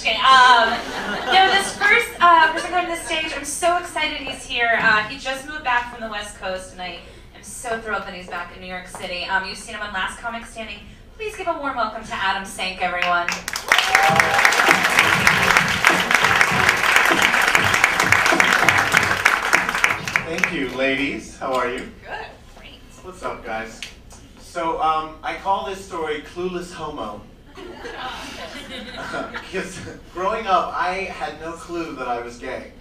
kidding. No, this first person coming to the stage, I'm so excited he's here. He just moved back from the West Coast, and I am so thrilled that he's back in New York City. You've seen him on Last Comic Standing. Please give a warm welcome to Adam Sank, everyone. Thank you, ladies. How are you? Good. Great. What's up, guys? So, I call this story Clueless Homo. Because growing up, I had no clue that I was gay.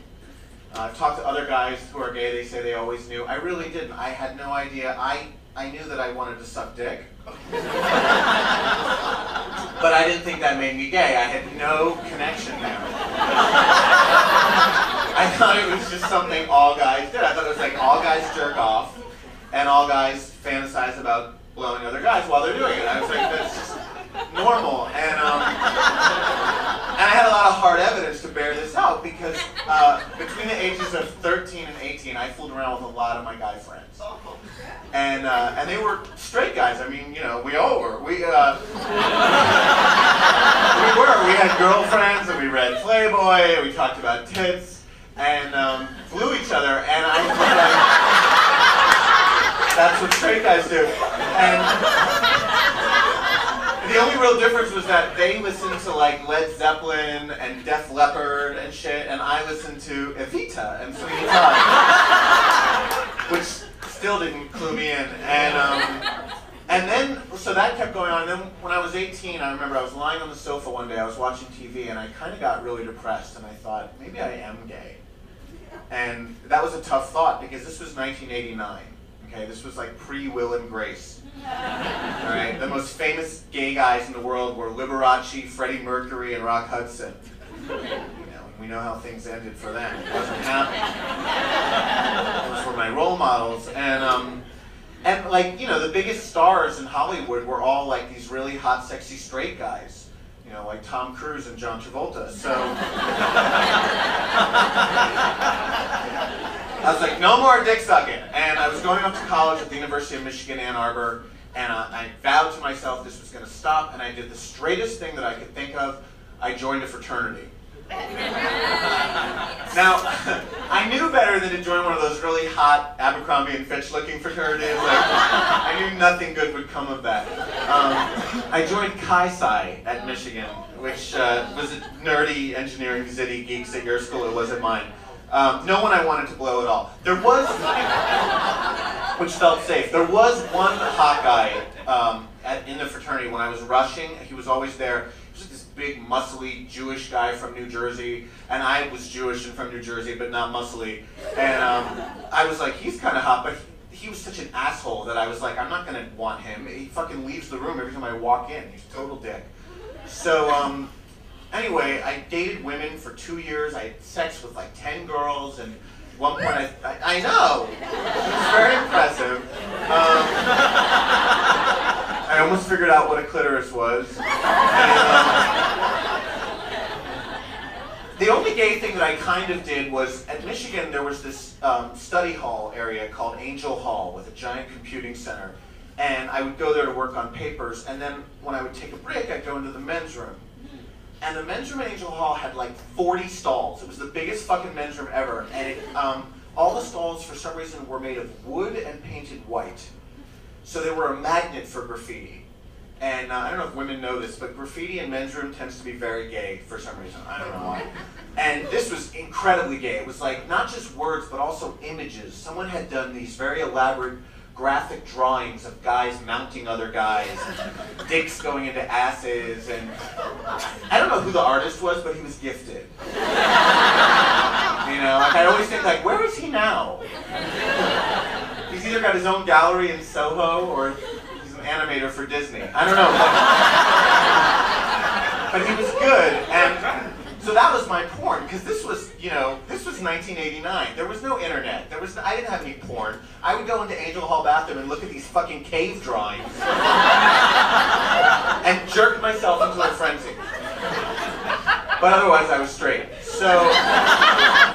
I've talked to other guys who are gay, they say they always knew. I really didn't. I had no idea. I knew that I wanted to suck dick. But I didn't think that made me gay. I had no connection there. I thought it was just something all guys did. I thought it was like all guys jerk off and all guys fantasize about blowing other guys while they're doing it. I was like, that's just normal. And I had a lot of hard evidence to bear this out because between the ages of 13 and 18, I fooled around with a lot of my guy friends. And they were straight guys. I mean, you know, we all were. We were. We had girlfriends and we read Playboy and we talked about tits and flew each other. And I was like, that's what straight guys do. And the only real difference was that they listened to like Led Zeppelin and Def Leppard and shit, and I listened to Evita and Sweeney Todd, which still didn't clue me in. And then, so that kept going on. And then when I was 18, I remember I was lying on the sofa one day, I was watching TV, and I kind of got really depressed, and I thought, maybe I am gay. And that was a tough thought, because this was 1989. Okay, this was like pre-Will and Grace. All right, the most famous gay guys in the world were Liberace, Freddie Mercury, and Rock Hudson. You know, we know how things ended for them. It wasn't happening. Those were my role models, and like, you know, the biggest stars in Hollywood were all like these really hot, sexy straight guys. You know, like Tom Cruise and John Travolta. So I was like, no more dick sucking. And I was going off to college at the University of Michigan, Ann Arbor, and I vowed to myself this was going to stop, and I did the straightest thing that I could think of. I joined a fraternity. Now, I knew better than to join one of those really hot Abercrombie and Fitch looking fraternities. Like, I knew nothing good would come of that. I joined Chi-Sci at Michigan, which was a nerdy engineering zitty geeks at your school. It wasn't mine. No one I wanted to blow at all. There was, which felt safe. There was one hot guy in the fraternity when I was rushing. He was always there. He was like this big, muscly Jewish guy from New Jersey, and I was Jewish and from New Jersey, but not muscly. And I was like, he's kind of hot, but he was such an asshole that I was like, I'm not gonna want him. He fucking leaves the room every time I walk in. He's a total dick. So. Anyway, I dated women for 2 years. I had sex with like 10 girls, and at one point I know, it's very impressive. I almost figured out what a clitoris was. The only gay thing that I kind of did was, at Michigan there was this study hall area called Angel Hall with a giant computing center. And I would go there to work on papers, and then when I would take a break, I'd go into the men's room. And the men's room at Angel Hall had like 40 stalls. It was the biggest fucking men's room ever. And all the stalls, for some reason, were made of wood and painted white. So they were a magnet for graffiti. And I don't know if women know this, but graffiti in men's room tends to be very gay for some reason. I don't know why. And this was incredibly gay. It was like not just words, but also images. Someone had done these very elaborate graphic drawings of guys mounting other guys, and dicks going into asses, and I don't know who the artist was, but he was gifted. You know, like I always think, like, where is he now? He's either got his own gallery in Soho, or he's an animator for Disney. I don't know. But he was good, and so that was my porn, because this was, you know, this was 1989. There was no internet. I didn't have any porn. I would go into Angel Hall bathroom and look at these fucking cave drawings and jerk myself into a frenzy. But otherwise, I was straight. So